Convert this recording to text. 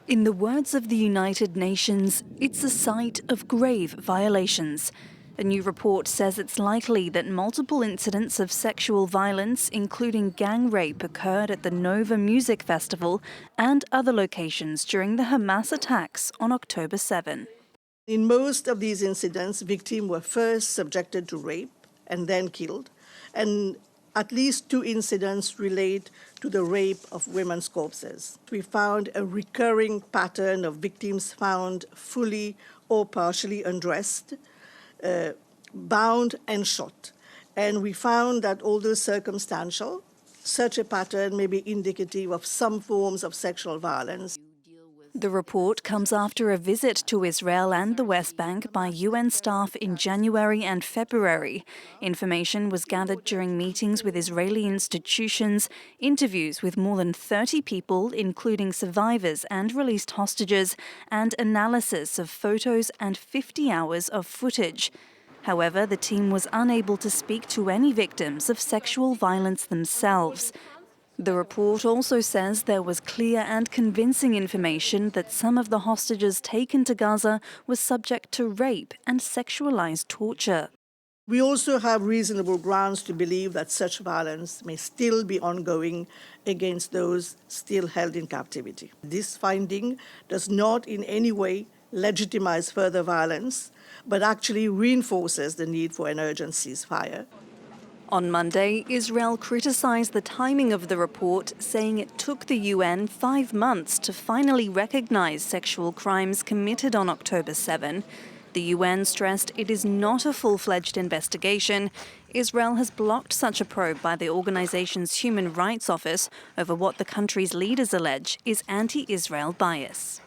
In the words of the United Nations, it's a site of grave violations. A new report says it's likely that multiple incidents of sexual violence, including gang rape, occurred at the Nova Music Festival and other locations during the Hamas attacks on October 7. In most of these incidents, victims were first subjected to rape and then killed, and at least 2 incidents relate to the rape of women's corpses. We found a recurring pattern of victims found fully or partially undressed, bound and shot. And we found that although circumstantial, such a pattern may be indicative of some forms of sexual violence. The report comes after a visit to Israel and the West Bank by UN staff in January and February. Information was gathered during meetings with Israeli institutions, interviews with more than 30 people, including survivors and released hostages, and analysis of photos and 50 hours of footage. However, the team was unable to speak to any victims of sexual violence themselves. The report also says there was clear and convincing information that some of the hostages taken to Gaza were subject to rape and sexualized torture. We also have reasonable grounds to believe that such violence may still be ongoing against those still held in captivity. This finding does not in any way legitimize further violence, but actually reinforces the need for an urgent ceasefire. On Monday, Israel criticized the timing of the report, saying it took the UN 5 months to finally recognize sexual crimes committed on October 7. The UN stressed it is not a full-fledged investigation. Israel has blocked such a probe by the organization's Human Rights Office over what the country's leaders allege is anti-Israel bias.